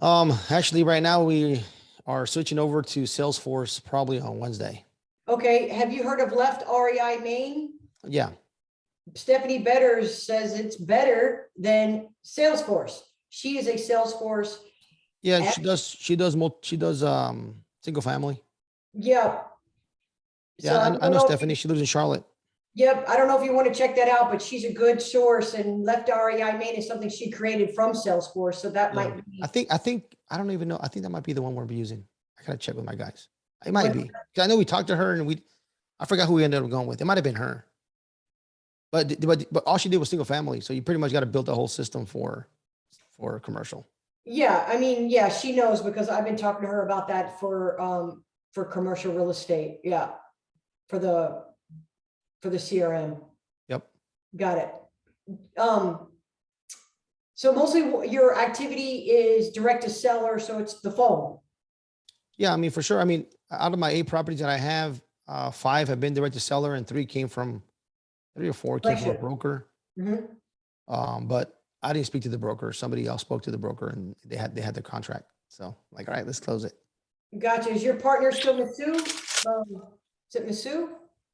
Actually, right now we are switching over to Salesforce probably on Wednesday. Okay, have you heard of Left REI Main? Yeah. Stephanie Betters says it's better than Salesforce. She is a Salesforce. Yeah, App- she does single family. Yeah. Yeah, So I don't know if Stephanie. you- She lives in Charlotte. Yep, I don't know if you want to check that out, but she's a good source, and Left REI Main is something she created from Salesforce, so that Yeah. might be. I think I don't even know. I think that might be the one we're using. I gotta check with my guys. It might What- be. 'Cause I know we talked to her and I forgot who we ended up going with. It might have been her. But all she did was single family. So you pretty much got to build the whole system for commercial. Yeah, I mean, yeah, she knows because I've been talking to her about that for commercial real estate. Yeah. For the CRM. Yep. Got it. So mostly your activity is direct to seller, so it's the phone. Yeah, I mean, for sure. I mean, out of my 8 properties that I have, 5 have been direct to seller and 3 or 4 came from a Pleasure. broker. Mhm. But I didn't speak to the broker. Somebody else spoke to the broker and they had the contract. So like, all right, let's close it. Gotcha. Is your partner still Masu? Is it Masu?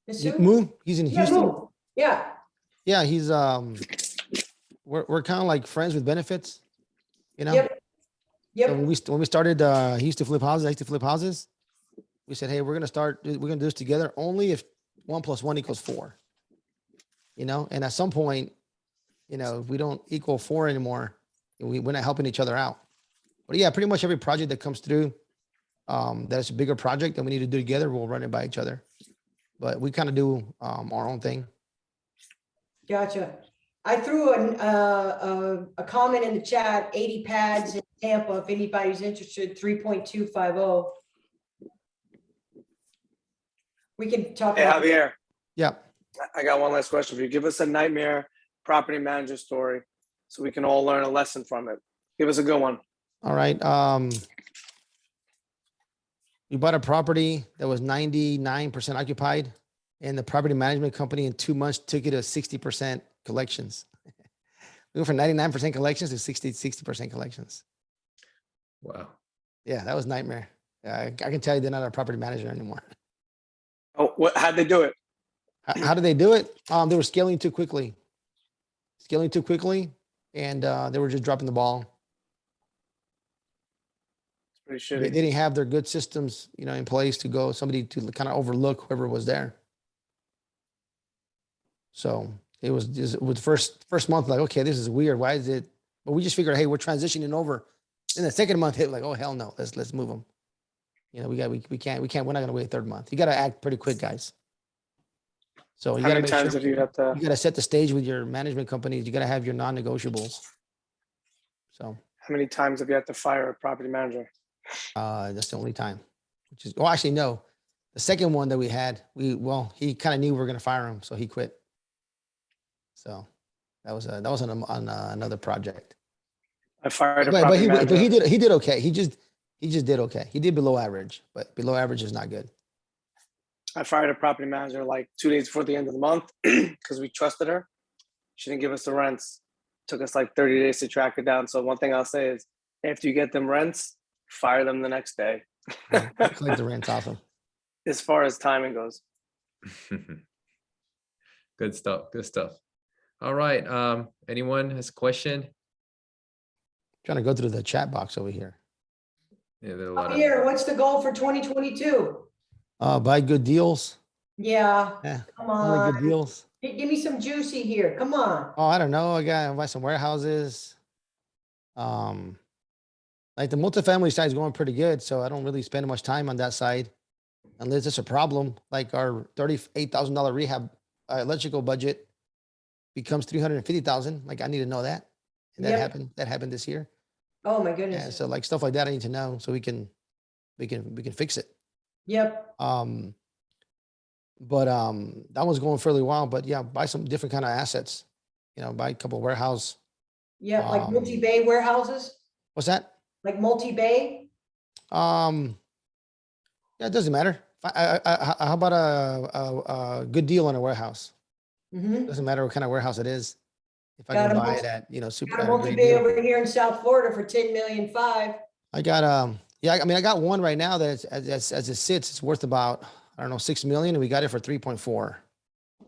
Masu? Moo, he's in Yeah, Houston. Moo. Yeah, Yeah, he's we're kind of like friends with benefits, you know. Yep. So yep, when we started, he used to flip houses. I used to flip houses. We said, hey, we're gonna do this together only if 1 + 1 = 4. You know, and at some point, you know, if we don't equal 4 anymore, we're not helping each other out. But yeah, pretty much every project that comes through, that's a bigger project that we need to do together, we'll run it by each other. But we kind of do our own thing. gotcha. I threw a comment in the chat, 80 pads in Tampa, if anybody's interested, 3.250. We can talk Hey, about. Javier, Yeah. I got one last question for you. Give us a nightmare property manager story so we can all learn a lesson from it. Give us a good one. All right. We bought a property that was 99% occupied, and the property management company in 2 months took it to 60% collections. We went from 99% collections to 60% collections. Wow. Yeah, that was nightmare. I can tell you they're not a property manager anymore. Oh, how'd they do it? How did they do it? They were scaling too quickly. And they were just dropping the ball. It's They pretty shitty. didn't have their good systems, you know, in place to go, somebody to kind of overlook whoever was there. So it was just with first month, like, okay, this is weird. Why is it? But we just figured, hey, we're transitioning over. Then the second month hit, like, oh hell no, let's move them. You know, we can't. We're not gonna wait a third month. You got to act pretty quick, guys. So you How got to many make times sure have you had to? you got to set the stage with your management companies. You got to have your non-negotiables. So How many times have you had to fire a property manager? that's the only time. Which is, well, actually, no. The second one that we had, he kind of knew we were gonna fire him, so he quit. So that was on another project. I fired a But property manager. he did okay. He just did okay. He did below average, but below average is not good. I fired a property manager like 2 days before the end of the month because we trusted her. She didn't give us the rents. Took us like 30 days to track it down. So one thing I'll say is, after you get them rents, fire them the next day. Collect the rent off him. As far as timing goes. Good stuff. Good stuff. All right. Anyone has a question? Trying to go through the chat box over here. Yeah, there are a lot of. Javier, what's the goal for 2022? Buy good deals. Yeah, Yeah, come only good on. deals. Give me some juicy here. Come on. Oh, I don't know. I got to buy some warehouses. Like the multifamily side is going pretty good, so I don't really spend much time on that side, unless it's a problem. Like our $38,000 rehab electrical budget becomes $350,000. Like I need to know that, and Yep. that happened this year. Oh, my Yeah, goodness. so like stuff like that, I need to know so we can fix it. Yep, But that one's going fairly well. But yeah, buy some different kind of assets. You know, buy a couple of warehouse. yep, like multi-bay warehouses, What's that? like multi-bay. Yeah, it doesn't matter. How about a good deal on a warehouse? Mhm. Doesn't matter what kind of warehouse it is. if I Got can a buy multi- it at, you know, super Got a great multi-bay deal. over here in South Florida for 10,500,000. I got, yeah, I mean, I got one right now that's, as it sits, it's worth about, I don't know, 6 million, and we got it for 3.4. So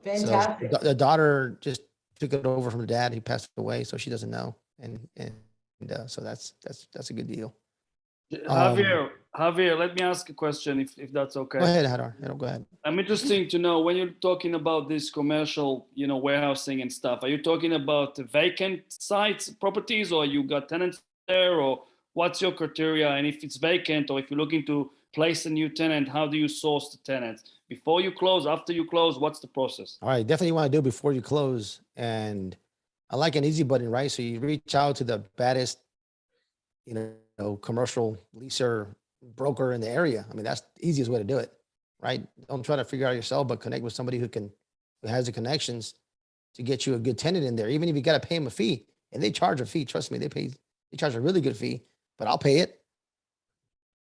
Fantastic. the daughter just took it over from the dad. He passed away, so she doesn't know. So that's a good deal. Javier, let me ask a question if that's okay. Go ahead, Hadar. Go ahead. I'm interesting to know when you're talking about this commercial, warehousing and stuff. Are you talking about vacant sites, properties, or you got tenants there, or what's your criteria? And if it's vacant, or if you're looking to place a new tenant, how do you source the tenants? Before you close, after you close, what's the process? All right, definitely want to do it before you close. And I like an easy button, right? So you reach out to the baddest, commercial leaser broker in the area. I mean, that's the easiest way to do it, right? Don't try to figure out yourself, but connect with somebody who has the connections to get you a good tenant in there. Even if you got to pay them a fee, and they charge a fee, trust me, they charge a really good fee, but I'll pay it,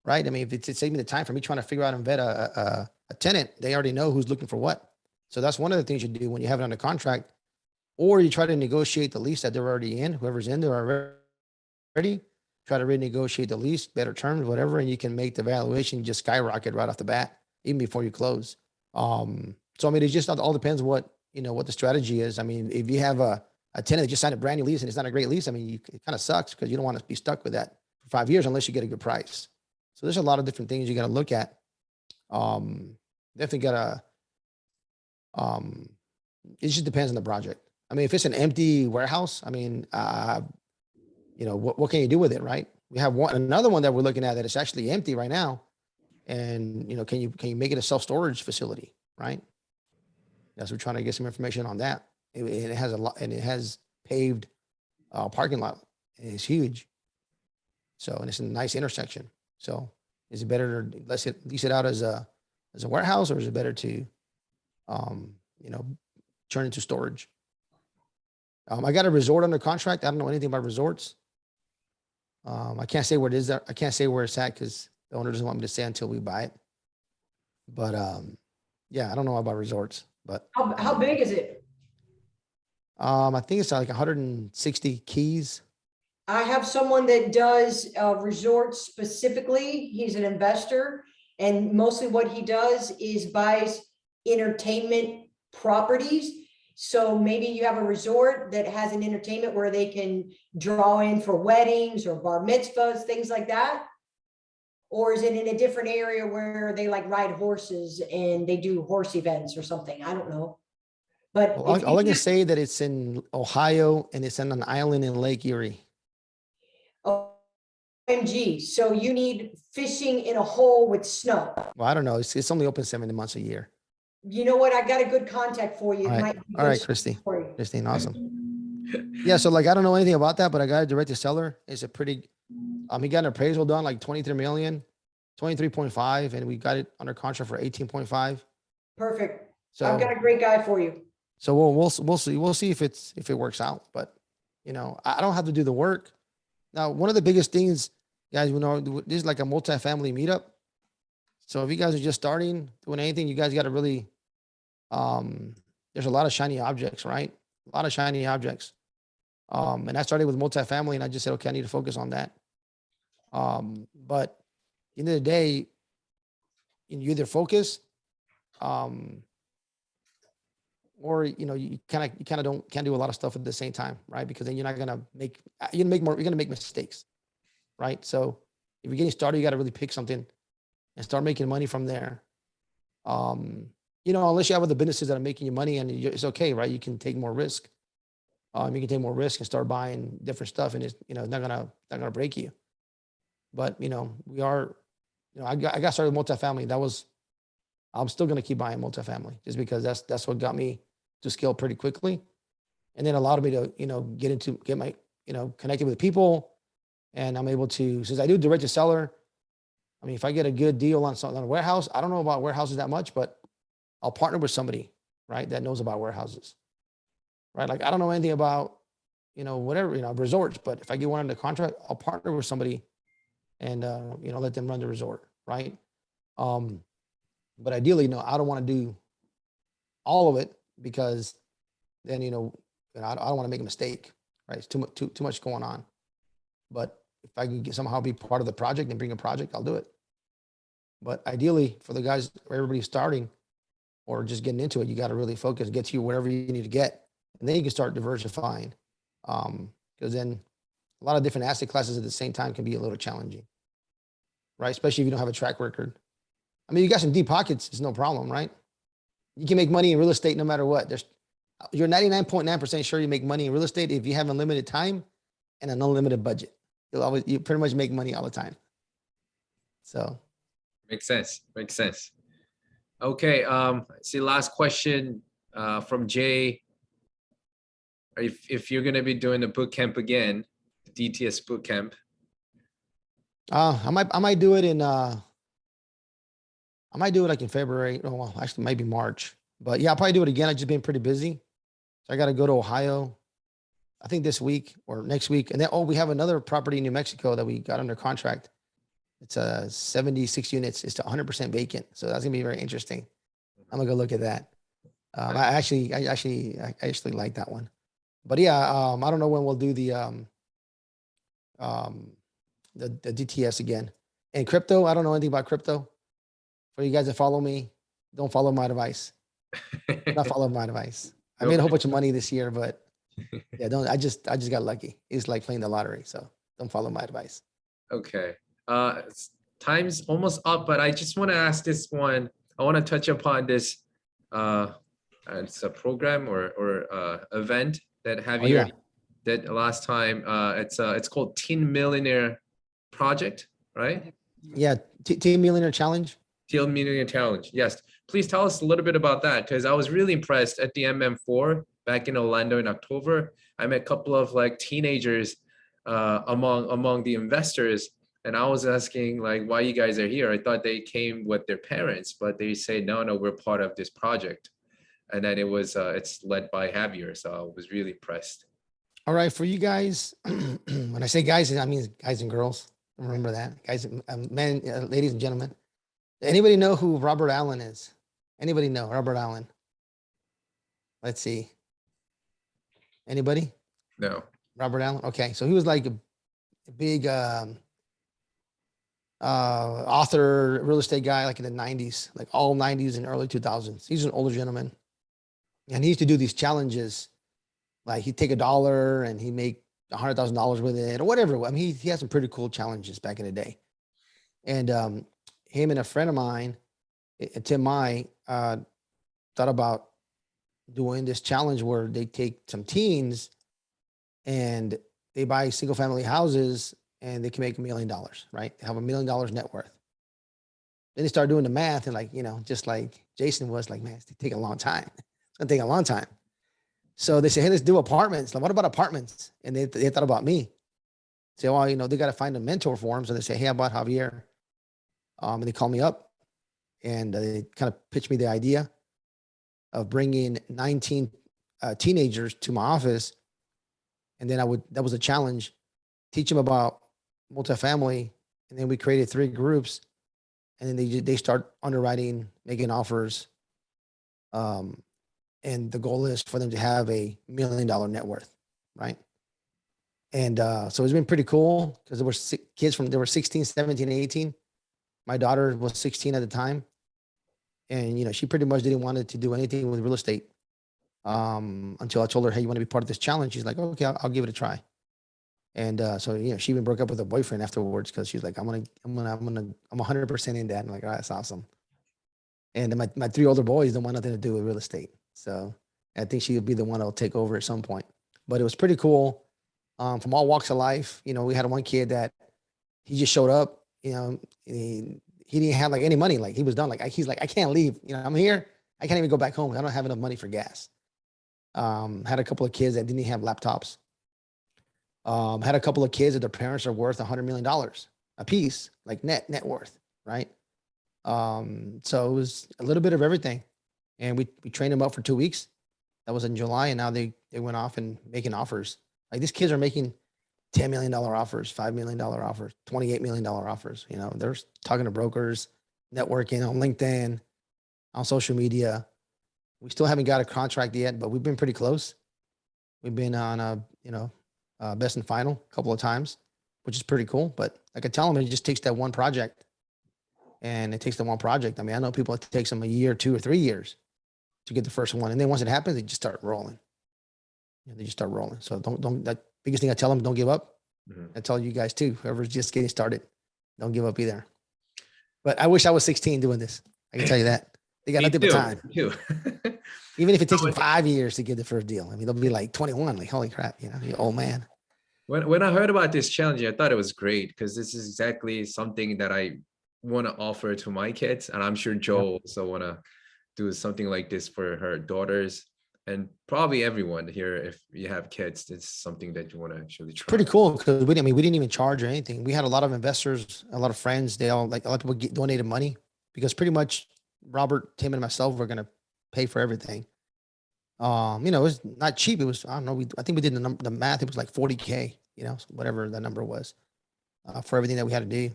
right? I mean, if it's saving me the time for me trying to figure out and vet a tenant, they already know who's looking for what. So that's one of the things you do when you have it under contract, or you try to negotiate the lease that they're already in, whoever's in there already, try to renegotiate the lease, better terms, whatever, and you can make the valuation just skyrocket right off the bat, even before you close. So I mean, it just all depends what the strategy is. I mean, if you have a tenant that just signed a brand new lease and it's not a great lease, I mean, it kind of sucks because you don't want to be stuck with that for 5 years unless you get a good price. So there's a lot of different things you got to look at. Definitely got to, it just depends on the project. I mean, if it's an empty warehouse, I mean, what can you do with it, right? We have another one that we're looking at that is actually empty right now. And, can you make it a self-storage facility, right? Yes, we're trying to get some information on that. It has a lot, and it has paved parking lot. And it's huge. So, and it's a nice intersection. So is it better to lease it out as a warehouse, or is it better to, turn into storage? I got a resort under contract. I don't know anything about resorts. I can't say where it is. I can't say where it's at because the owner doesn't want me to say until we buy it. But yeah, I don't know about resorts. But How big is it? I think it's like 160 keys. I have someone that does resorts specifically. He's an investor, and mostly what he does is buys entertainment properties. So maybe you have a resort that has an entertainment where they can draw in for weddings or bar mitzvahs, things like that. Or is it in a different area where they like ride horses and they do horse events or something? I don't know. But Well, all I can say that it's in Ohio and it's on an island in Lake Erie. OMG, so you need fishing in a hole with snow. Well, I don't know. It's only open 70 months a year. You know what? I got a good contact for you. It All right, might be all right, good Christy. for you. Christine, awesome. Yeah, so like I don't know anything about that, but I got a direct to seller. It's a pretty he got an appraisal done like 23 million, 23.5, and we got it under contract for 18.5. Perfect. So I've got a great guy for you. so we'll see if it works out. But I don't have to do the work. Now, one of the biggest things, guys, this is like a multifamily meetup. So if you guys are just starting doing anything, you guys got to really there's a lot of shiny objects, right? A lot of shiny objects. And I started with multifamily and I just said, okay, I need to focus on that. But at the end of the day, you either focus, or you kind of can't do a lot of stuff at the same time, right? Because then you're gonna make mistakes, right? So if you're getting started, you got to really pick something and start making money from there. Unless you have other businesses that are making you money and it's okay, right? You can take more risk. You can take more risk and start buying different stuff, and it's not gonna break you. But we are, I got started with multifamily. I'm still gonna keep buying multifamily just because that's what got me to scale pretty quickly, and then allowed me to get my connected with people, and I'm able to, since I do direct to seller. I mean, if I get a good deal on something on a warehouse, I don't know about warehouses that much, but I'll partner with somebody, right, that knows about warehouses, right? Like I don't know anything about, whatever, resorts, but if I get one under contract, I'll partner with somebody and, let them run the resort, right? But ideally, I don't want to do all of it because then, I don't want to make a mistake, right? It's too much going on. But if I can somehow be part of the project and bring a project, I'll do it. But ideally, for the guys, for everybody starting or just getting into it, you got to really focus, get to whatever you need to get, and then you can start diversifying. Because then a lot of different asset classes at the same time can be a little challenging, right? Especially if you don't have a track record. I mean, you got some deep pockets, it's no problem, right? You can make money in real estate no matter what. You're 99.9% sure you make money in real estate if you have unlimited time and an unlimited budget. You pretty much make money all the time. So Makes sense. Makes sense. Okay. See, last question from Jay. If you're gonna be doing the boot camp again, the DTS boot camp. I might do it in I might do it like in February. Oh, well, actually maybe March. But yeah, I'll probably do it again. I've just been pretty busy. So I got to go to Ohio, I think this week or next week. And then, we have another property in New Mexico that we got under contract. It's 76 units. It's 100% vacant. So that's gonna be very interesting. I'm gonna go look at that. I actually like that one. But yeah, I don't know when we'll do the DTS again. And crypto, I don't know anything about crypto. For you guys that follow me, don't follow my advice. Not follow my advice. I made a whole bunch of money this year, but yeah, I just got lucky. It's like playing the lottery. So don't follow my advice. Okay. Time's almost up, but I just want to ask this one. I want to touch upon this. It's a program or event that Javier did last time. It's called Teen Millionaire Project, right? Yeah, Teen Millionaire Challenge. Teen Millionaire Challenge. Yes. Please tell us a little bit about that, because I was really impressed at the MM4 back in Orlando in October. I met a couple of like teenagers among the investors, and I was asking like, why you guys are here? I thought they came with their parents, but they say no, we're part of this project. And then it's led by Javier, so I was really impressed. All right, for you guys, when I say guys, I mean guys and girls. Remember that, guys, men, ladies and gentlemen. Anybody know who Robert Allen is? Anybody know Robert Allen? Let's see. Anybody? No. Robert Allen. Okay, so he was like a big author, real estate guy, like in the 90s, like all 90s and early 2000s. He's an older gentleman, and he used to do these challenges. Like he'd take $1 and he'd make $100,000 with it or whatever. I mean, he had some pretty cool challenges back in the day. And him and a friend of mine, Tim Mai, thought about doing this challenge where they take some teens and they buy single family houses and they can make $1 million, right? They have $1 million net worth. Then they start doing the math and like, just like Jason was like, man, it's gonna take a long time. It's gonna take a long time. So they say, hey, let's do apartments. Like, what about apartments? And they thought about me. Say, well, they got to find a mentor for them. So they say, hey, how about Javier? And they call me up and they kind of pitched me the idea of bringing 19 teenagers to my office. And then that was a challenge, teach them about multifamily. And then we created 3 groups, and then they start underwriting, making offers. And the goal is for them to have a $1 million net worth, right? And so it's been pretty cool because there were kids there were 16, 17, 18. My daughter was 16 at the time. And, she pretty much didn't want to do anything with real estate until I told her, hey, you want to be part of this challenge? She's like, okay, I'll give it a try. And so, she even broke up with her boyfriend afterwards because she's like, I'm 100% in that. I'm like, all right, that's awesome. And my 3 older boys don't want nothing to do with real estate. So I think she would be the one that'll take over at some point. But it was pretty cool from all walks of life. We had one kid that he just showed up, he didn't have like any money. Like he was done. Like he's like, I can't leave. I'm here. I can't even go back home. I don't have enough money for gas. Had a couple of kids that didn't have laptops. Had a couple of kids that their parents are worth $100 million a piece, like net worth, right? So it was a little bit of everything. And we trained them up for 2 weeks. That was in July. And now they went off and making offers. Like these kids are making $10 million offers, $5 million offers, $28 million offers. They're talking to brokers, networking on LinkedIn, on social media. We still haven't got a contract yet, but we've been pretty close. We've been on best and final a couple of times, which is pretty cool. But I could tell them it just takes that one project, and it takes the one project. I mean, I know people, it takes them a year, 2 or 3 years to get the first one, and then once it happens, they just start rolling. They just start rolling. So don't that biggest thing I tell them, don't give up. I tell you guys too, whoever's just getting started, don't give up either. But I wish I was 16 doing this. I can tell you that. They got Me nothing but too, time. me too. Even if it takes them 5 years to get the first deal. I mean, they'll be like 21, like, holy crap, you old man. When I heard about this challenge, I thought it was great because this is exactly something that I want to offer to my kids, and I'm sure Joe also want to do something like this for her daughters, and probably everyone here. If you have kids, it's something that you want to actually try. Pretty cool because we didn't even charge or anything. We had a lot of investors, a lot of friends. They all, like, a lot of people donated money because pretty much Robert, Tim, and myself were gonna pay for everything. It was not cheap. It was, I don't know. I think we did the math. It was like 40K, whatever that number was, for everything that we had to do.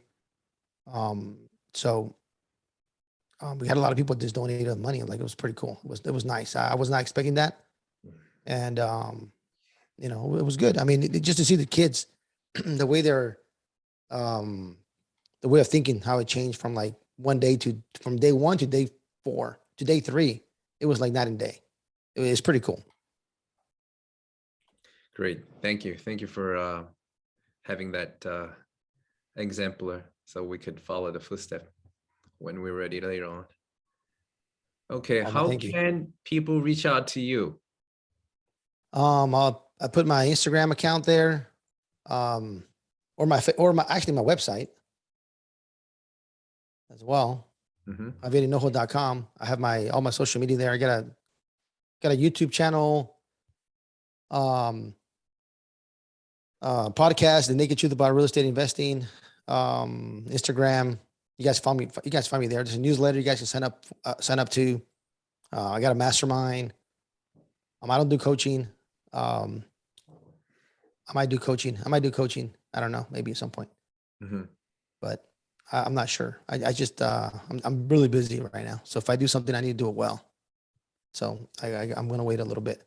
We had a lot of people just donated money. Like, it was pretty cool. It was nice. I was not expecting that. And, it was good. I mean, just to see the kids, the way the way of thinking, how it changed from like from day 1 to day 4 to day 3, it was like night and day. It was pretty cool. Great, thank you for having that exemplar, so we could follow the footstep when we're ready later on. Okay, how Thank you. can people reach out to you? I put my Instagram account there, or my website as well. Avianojo.com. I have all my social media there. I got a YouTube channel, podcast, The Naked Truth About Real Estate Investing, Instagram. You guys find me there. There's a newsletter you guys can sign up to. I got a mastermind. I don't do coaching. I might do coaching. I don't know, maybe at some point, but I'm not sure. I just, I'm really busy right now. So if I do something, I need to do it well. So I'm going to wait a little bit,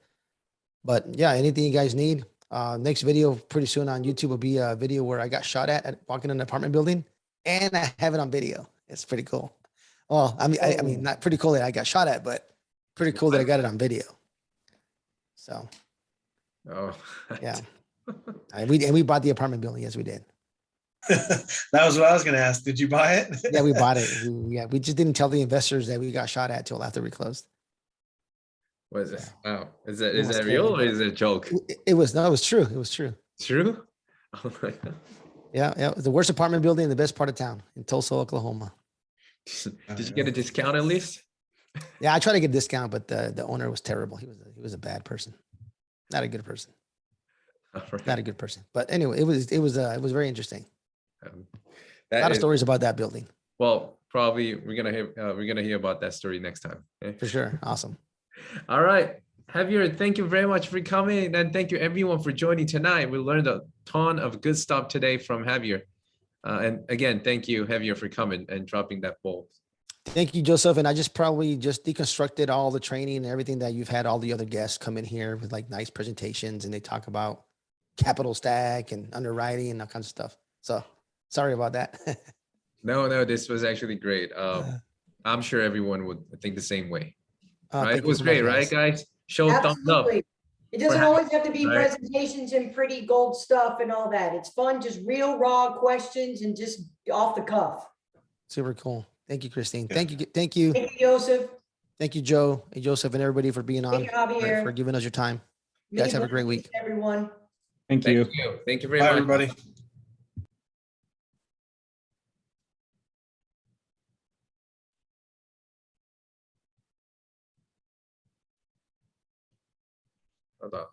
but yeah, anything you guys need. Next video pretty soon on YouTube will be a video where I got shot at walking in an apartment building, and I have it on video. It's pretty cool. Well, I mean, not pretty cool that I got shot at, but pretty cool that I got it on video. So, yeah, we bought the apartment building. Yes, we did. That was what I was going to ask. Did you buy it? Yeah, we bought it. We just didn't tell the investors that we got shot at till after we closed. What is it? Oh, is that real or is it a joke? It was true. It was true. True? Oh my God. Yeah. It was the worst apartment building in the best part of town in Tulsa, Oklahoma. Did you get a discount at least? Yeah, I tried to get a discount, but the owner was terrible. He was a bad person, not a good person. Right. Not a good person. But anyway, it was very interesting. A That lot of is- stories about that building. Well, probably we're gonna hear about that story next time. Okay? For sure. Awesome. All right, Javier, thank you very much for coming, and thank you everyone for joining tonight. We learned a ton of good stuff today from Javier. And again, thank you, Javier, for coming and dropping that ball. Thank you, Joseph. And I just probably deconstructed all the training and everything that you've had all the other guests come in here with like nice presentations, and they talk about capital stack and underwriting and all kinds of stuff. So sorry about that. No, this was actually great. I'm sure everyone would think the same way. Right? Thank It you was so great, much, right, guys. guys? Show a thumbs up. Absolutely. It doesn't For always have to be right? presentations and pretty gold stuff and all that. It's fun, just real raw questions and just off the cuff. Super cool. Thank you, Christine. Yeah. Thank you. Thank you, Joseph. Thank you, Joe and Joseph and everybody for being on, Thank you, Javier. for giving us your time. You guys have a great week. Everyone. Thank you. Thank you very Bye, much. everybody. Hold on.